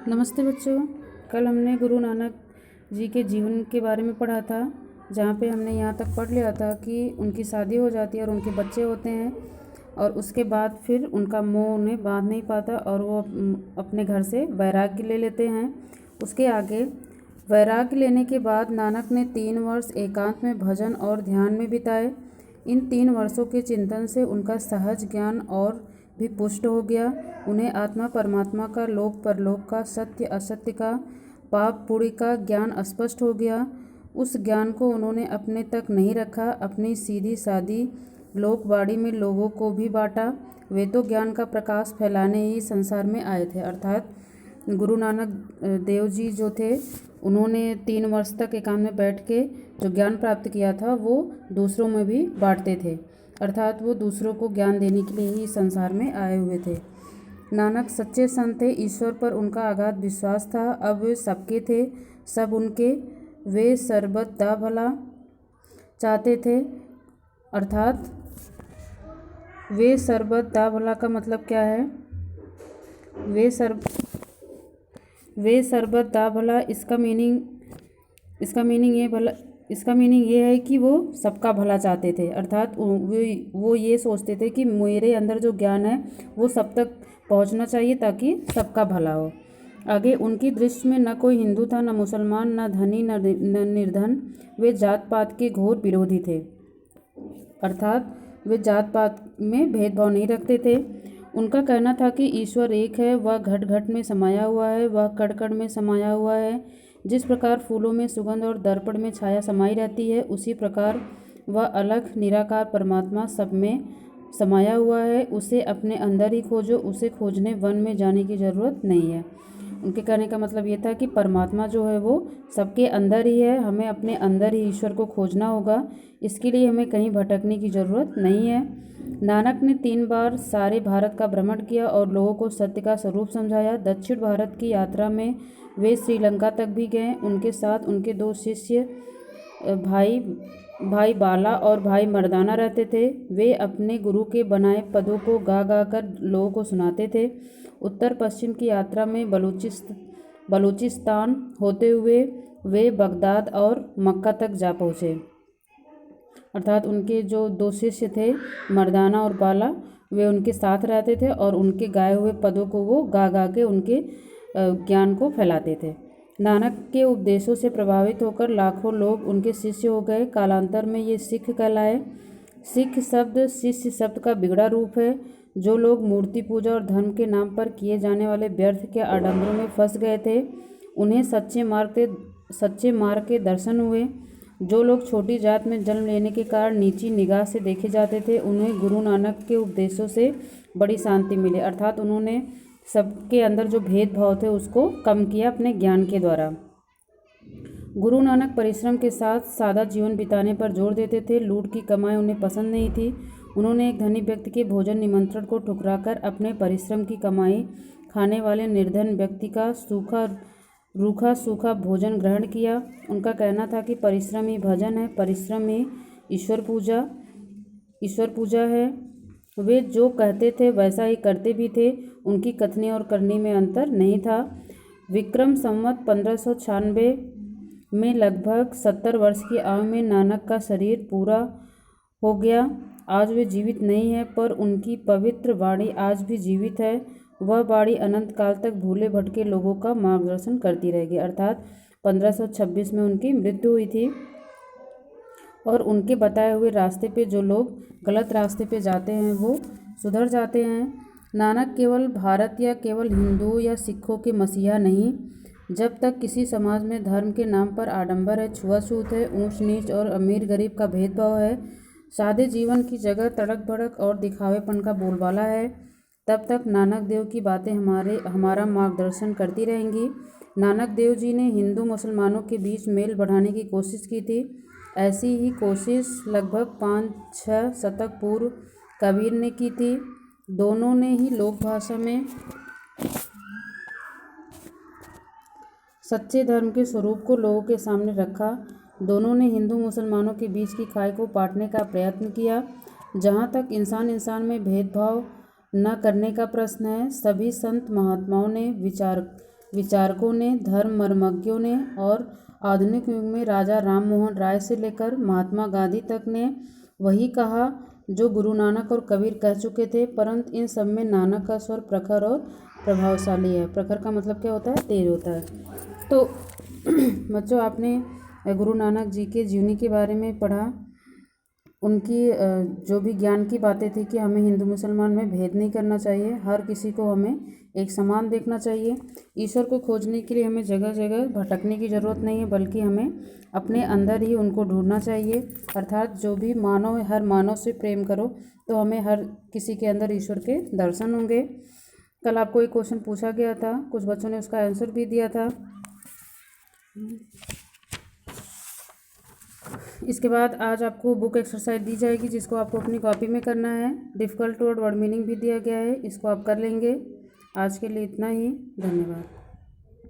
नमस्ते बच्चों। कल हमने गुरु नानक जी के जीवन के बारे में पढ़ा था, जहाँ पे हमने यहाँ तक पढ़ लिया था कि उनकी शादी हो जाती है और उनके बच्चे होते हैं और उसके बाद फिर उनका मोह उन्हें बांध नहीं पाता और वो अपने घर से वैराग्य ले लेते हैं। उसके आगे वैराग्य लेने के बाद नानक ने 3 वर्ष एकांत में भजन और ध्यान में बिताए। इन 3 वर्षों के चिंतन से उनका सहज ज्ञान और भी पुष्ट हो गया। उन्हें आत्मा परमात्मा का, लोक परलोक का, सत्य असत्य का, पाप पुण्य का ज्ञान स्पष्ट हो गया। उस ज्ञान को उन्होंने अपने तक नहीं रखा, अपनी सीधी सादी लोकवाणी में लोगों को भी बांटा। वे तो ज्ञान का प्रकाश फैलाने ही संसार में आए थे। अर्थात गुरु नानक देव जी जो थे, उन्होंने 3 वर्ष तक एकांत में बैठ के जो ज्ञान प्राप्त किया था वो दूसरों में भी बांटते थे। अर्थात वो दूसरों को ज्ञान देने के लिए ही संसार में आए हुए थे। नानक सच्चे संत थे, ईश्वर पर उनका अगाध विश्वास था। अब वे सबके थे, सब उनके, वे सर्वदा भला चाहते थे। अर्थात वे सर्वदा भला का मतलब क्या है? वे सर्वदा भला, इसका मीनिंग ये है कि वो सबका भला चाहते थे। अर्थात वो ये सोचते थे कि मेरे अंदर जो ज्ञान है वो सब तक पहुंचना चाहिए ताकि सबका भला हो। आगे, उनकी दृष्टि में न कोई हिंदू था, न मुसलमान, न धनी, न निर्धन। वे जात पात के घोर विरोधी थे। अर्थात वे जात पात में भेदभाव नहीं रखते थे। उनका कहना था कि ईश्वर एक है, वह घट घट में समाया हुआ है, वह कण कण में समाया हुआ है। जिस प्रकार फूलों में सुगंध और दर्पण में छाया समाई रहती है, उसी प्रकार वह अलग निराकार परमात्मा सब में समाया हुआ है। उसे अपने अंदर ही खोजो, उसे खोजने वन में जाने की ज़रूरत नहीं है। उनके कहने का मतलब ये था कि परमात्मा जो है वो सबके अंदर ही है, हमें अपने अंदर ही ईश्वर को खोजना होगा। इसके लिए हमें कहीं भटकने की ज़रूरत नहीं है। नानक ने 3 बार सारे भारत का भ्रमण किया और लोगों को सत्य का स्वरूप समझाया। दक्षिण भारत की यात्रा में वे श्रीलंका तक भी गए। उनके साथ उनके 2 शिष्य भाई बाला और भाई मर्दाना रहते थे। वे अपने गुरु के बनाए पदों को गा गा कर लोगों को सुनाते थे। उत्तर पश्चिम की यात्रा में बलूचिस्तान होते हुए वे बगदाद और मक्का तक जा पहुँचे। अर्थात उनके जो 2 शिष्य थे, मर्दाना और बाला, वे उनके साथ रहते थे और उनके गाए हुए पदों को वो गा गा के उनके ज्ञान को फैलाते थे। नानक के उपदेशों से प्रभावित होकर लाखों लोग उनके शिष्य हो गए। कालांतर में ये सिख कहलाए। सिख शब्द शिष्य शब्द का बिगड़ा रूप है। जो लोग मूर्ति पूजा और धर्म के नाम पर किए जाने वाले व्यर्थ के आडंबरों में फंस गए थे, उन्हें सच्चे मार्ग के दर्शन हुए। जो लोग छोटी जात में जन्म लेने के कारण नीची निगाह से देखे जाते थे, उन्हें गुरु नानक के उपदेशों से बड़ी शांति मिली। अर्थात उन्होंने सबके अंदर जो भेदभाव थे उसको कम किया अपने ज्ञान के द्वारा। गुरु नानक परिश्रम के साथ सादा जीवन बिताने पर जोर देते थे। लूट की कमाई उन्हें पसंद नहीं थी। उन्होंने एक धनी व्यक्ति के भोजन निमंत्रण को ठुकराकर अपने परिश्रम की कमाई खाने वाले निर्धन व्यक्ति का रूखा सूखा भोजन ग्रहण किया। उनका कहना था कि परिश्रम ही भजन है, परिश्रम ही ईश्वर पूजा है। वे जो कहते थे वैसा ही करते भी थे। उनकी कथनी और करनी में अंतर नहीं था। विक्रम संवत 1596 में लगभग 70 वर्ष की आयु में नानक का शरीर पूरा हो गया। आज वे जीवित नहीं है, पर उनकी पवित्र वाणी आज भी जीवित है। वह वाणी अनंत काल तक भूले भटके लोगों का मार्गदर्शन करती रहेगी। अर्थात 1526 में उनकी मृत्यु हुई थी और उनके बताए हुए रास्ते पे जो लोग गलत रास्ते पे जाते हैं वो सुधर जाते हैं। नानक केवल भारत या केवल हिंदुओं या सिखों के मसीहा नहीं। जब तक किसी समाज में धर्म के नाम पर आडंबर है, छुआछूत है, ऊंच नीच और अमीर गरीब का भेदभाव है, सादे जीवन की जगह तड़क भड़क और दिखावेपन का बोलबाला है, तब तक नानक देव की बातें हमारा मार्गदर्शन करती रहेंगी। नानक देव जी ने हिंदू मुसलमानों के बीच मेल बढ़ाने की कोशिश की थी। ऐसी ही कोशिश लगभग 5-6 शतक पूर्व कबीर ने की थी। दोनों ने ही लोक भाषा में सच्चे धर्म के स्वरूप को लोगों के सामने रखा। दोनों ने हिंदू मुसलमानों के बीच की खाई को पाटने का प्रयत्न किया। जहाँ तक इंसान में भेदभाव न करने का प्रश्न है, सभी संत महात्माओं ने विचारकों ने, धर्म मर्मज्ञों ने और आधुनिक युग में राजा राम मोहन राय से लेकर महात्मा गांधी तक ने वही कहा जो गुरु नानक और कबीर कह चुके थे, परंतु इन सब में नानक का स्वर प्रखर और प्रभावशाली है। प्रखर का मतलब क्या होता है? तेज होता है। तो बच्चों, आपने गुरु नानक जी के जीवनी के बारे में पढ़ा। उनकी जो भी ज्ञान की बातें थी कि हमें हिंदू मुसलमान में भेद नहीं करना चाहिए, हर किसी को हमें एक समान देखना चाहिए। ईश्वर को खोजने के लिए हमें जगह जगह भटकने की ज़रूरत नहीं है, बल्कि हमें अपने अंदर ही उनको ढूंढना चाहिए। अर्थात जो भी मानव है, हर मानव से प्रेम करो तो हमें हर किसी के अंदर ईश्वर के दर्शन होंगे। कल आपको एक क्वेश्चन पूछा गया था, कुछ बच्चों ने उसका आंसर भी दिया था। इसके बाद आज आपको बुक एक्सरसाइज दी जाएगी, जिसको आपको अपनी कॉपी में करना है। डिफ़िकल्ट वर्ड मीनिंग भी दिया गया है, इसको आप कर लेंगे। आज के लिए इतना ही। धन्यवाद।